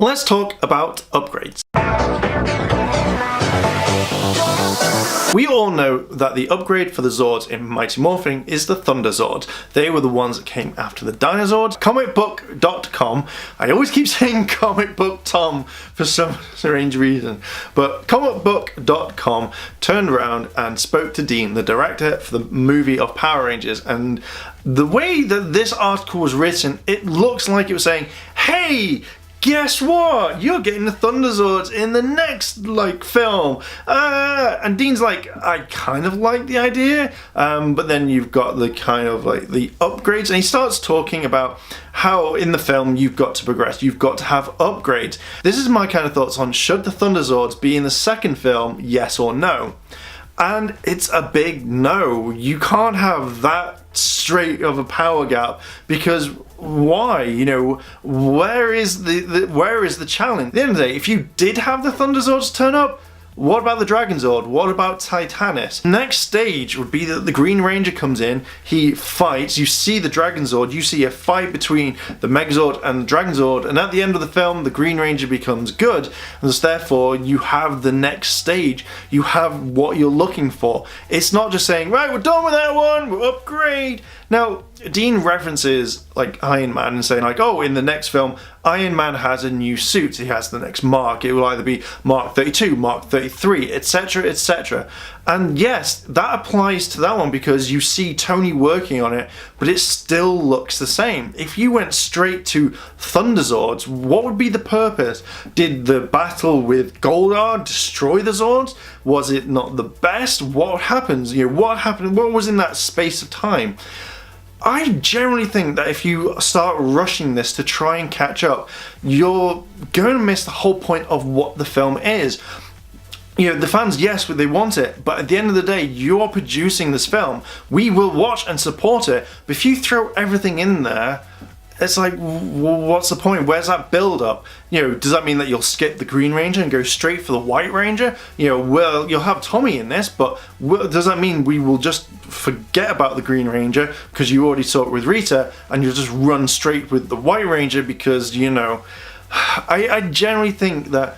Let's talk about upgrades. We all know that the upgrade for the Zords in Mighty Morphin is the Thunderzords. They were the ones that came after the Dinosaurs. Comicbook.com, I always keep saying Comic Book Tom for some strange reason, but comicbook.com turned around and spoke to Dean, the director for the movie of Power Rangers, and the way that this article was written, it looks like it was saying, hey, guess what? You're getting the Thunderzords in the next, film. And Dean's like, I kind of like the idea, but then you've got the kind of the upgrades, and he starts talking about how in the film you've got to progress, you've got to have upgrades. This is my kind of thoughts on should the Thunderzords be in the second film, yes or no? And it's a big no. You can't have that straight of a power gap, because why? Where is the challenge? At the end of the day, if you did have the Thunderzords turn up, what about the Dragonzord? What about Titanus? Next stage would be that the Green Ranger comes in, he fights, you see the Dragonzord, you see a fight between the Megazord and the Dragonzord, and at the end of the film, the Green Ranger becomes good, and thus therefore you have the next stage, you have what you're looking for. It's not just saying, right, we're done with that one, we'll upgrade. Now, Dean references Iron Man and saying oh, in the next film, Iron Man has a new suit, he has the next mark, it will either be Mark 32, Mark 33, etc, etc. And yes, that applies to that one because you see Tony working on it, but it still looks the same. If you went straight to Thunderzords, what would be the purpose? Did the battle with Goldar destroy the Zords? Was it not the best? What happens? What happened? What was in that space of time? I generally think that if you start rushing this to try and catch up, you're going to miss the whole point of what the film is. The fans, yes, they want it, but at the end of the day, you're producing this film. We will watch and support it, but if you throw everything in there, it's like, well, what's the point? Where's that build up? Does that mean that you'll skip the Green Ranger and go straight for the White Ranger? Well, you'll have Tommy in this, but does that mean we will just forget about the Green Ranger because you already saw it with Rita, and you'll just run straight with the White Ranger because, I generally think that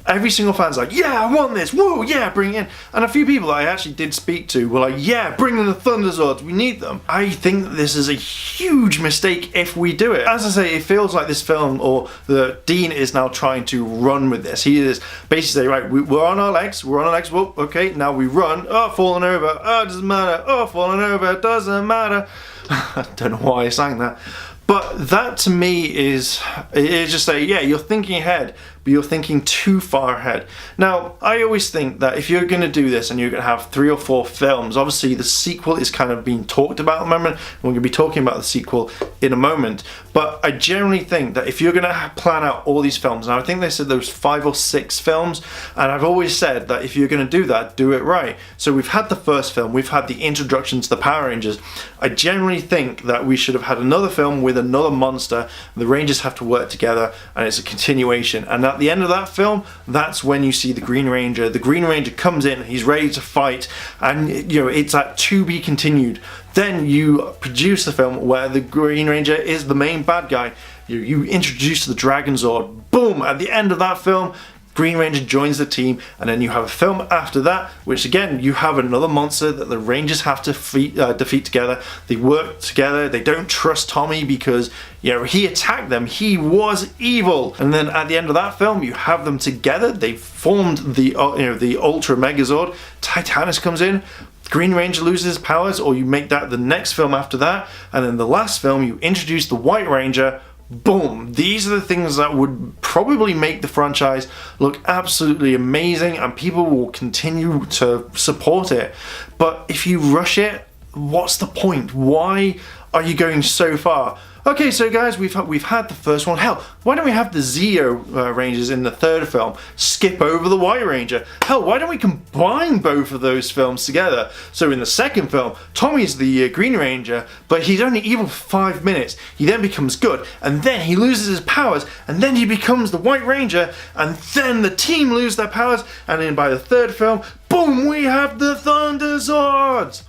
every single fan's like, yeah, I want this, woo, yeah, bring it in. And a few people that I actually did speak to were like, yeah, bring in the Thunderzords, we need them. I think that this is a huge mistake if we do it. As I say, it feels like this film, or the Dean is now trying to run with this. He is basically saying, right, we're on our legs, well, okay, now we run, oh, falling over, oh, it doesn't matter, oh, falling over, it doesn't matter. I don't know why I sang that. But that to me is just yeah, you're thinking ahead, but you're thinking too far ahead. Now, I always think that if you're going to do this and you're going to have 3 or 4 films, obviously the sequel is kind of being talked about at the moment, and we're going to be talking about the sequel in a moment, but I generally think that if you're going to plan out all these films, and I think they said there was 5 or 6 films, and I've always said that if you're going to do that, do it right. So we've had the first film, we've had the introduction to the Power Rangers. I generally think that we should have had another film with another monster, the Rangers have to work together, and it's a continuation, and at the end of that film, that's when you see the Green Ranger. The Green Ranger comes in, he's ready to fight, and it's at to be continued. Then you produce the film where the Green Ranger is the main bad guy. You introduce the Dragonzord, boom, at the end of that film, Green Ranger joins the team, and then you have a film after that, which again, you have another monster that the Rangers have to defeat together. They work together, they don't trust Tommy because, he attacked them, he was evil. And then at the end of that film, you have them together, they've formed the Ultra Megazord, Titanus comes in, Green Ranger loses his powers, or you make that the next film after that, and then the last film, you introduce the White Ranger. Boom! These are the things that would probably make the franchise look absolutely amazing, and people will continue to support it. But if you rush it, what's the point? Why are you going so far? Okay, so guys, we've had the first one. Hell, why don't we have the Zeo Rangers in the third film? Skip over the White Ranger. Hell, why don't we combine both of those films together? So in the second film, Tommy's the Green Ranger, but he's only evil for 5 minutes. He then becomes good, and then he loses his powers, and then he becomes the White Ranger, and then the team lose their powers, and then by the third film, boom, we have the Thunderzords!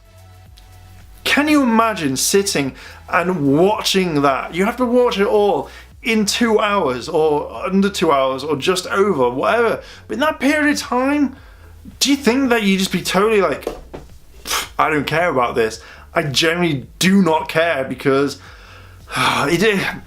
Can you imagine sitting and watching that? You have to watch it all in 2 hours or under 2 hours or just over, whatever. But in that period of time, do you think that you'd just be totally like, I don't care about this? I generally do not care, because it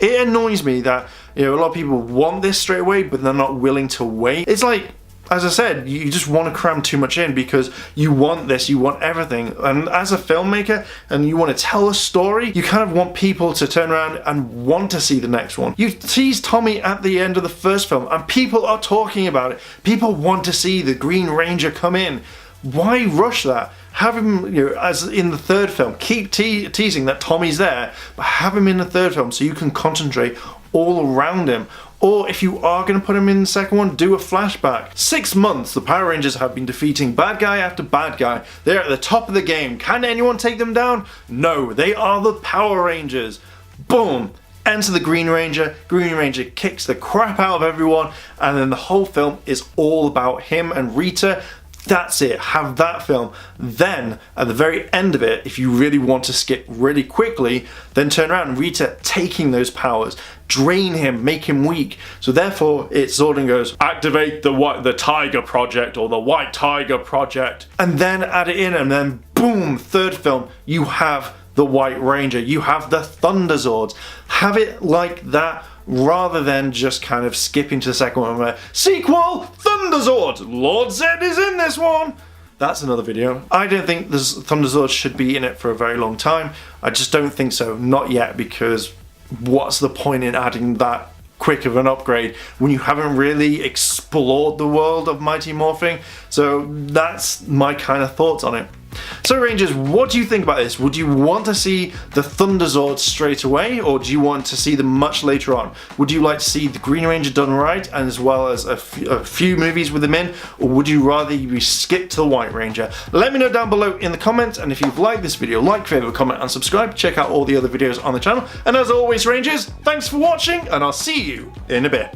annoys me that, you know, a lot of people want this straight away, but they're not willing to wait. It's like, as I said, you just want to cram too much in because you want this, you want everything. And as a filmmaker, and you want to tell a story, you kind of want people to turn around and want to see the next one. You teased Tommy at the end of the first film, and people are talking about it. People want to see the Green Ranger come in. Why rush that? Have him, you know, as in the third film, keep teasing that Tommy's there, but have him in the third film so you can concentrate all around him. Or if you are going to put him in the second one, do a flashback. 6 months, the Power Rangers have been defeating bad guy after bad guy. They're at the top of the game. Can anyone take them down? No, they are the Power Rangers. Boom. Enter the Green Ranger. Green Ranger kicks the crap out of everyone, and then the whole film is all about him and Rita. That's it, have that film. Then, at the very end of it, if you really want to skip really quickly, then turn around and Rita taking those powers, drain him, make him weak. So therefore, it sort of goes, activate the Tiger Project or the White Tiger Project, and then add it in, and then boom, third film, you have the White Ranger, you have the Thunderzords. Have it like that, rather than just kind of skipping to the second one where, sequel, Thunderzord, Lord Zed is in this one. That's another video. I don't think the Thunderzord should be in it for a very long time. I just don't think so, not yet, because what's the point in adding that quick of an upgrade when you haven't really explored the world of Mighty Morphing? So that's my kind of thoughts on it. So Rangers, what do you think about this? Would you want to see the Thunderzords straight away, or do you want to see them much later on? Would you like to see the Green Ranger done right, and as well as a few movies with them in, or would you rather you skip to the White Ranger? Let me know down below in the comments, and if you've liked this video, like, favourite, comment and subscribe. Check out all the other videos on the channel, and as always Rangers, thanks for watching, and I'll see you in a bit.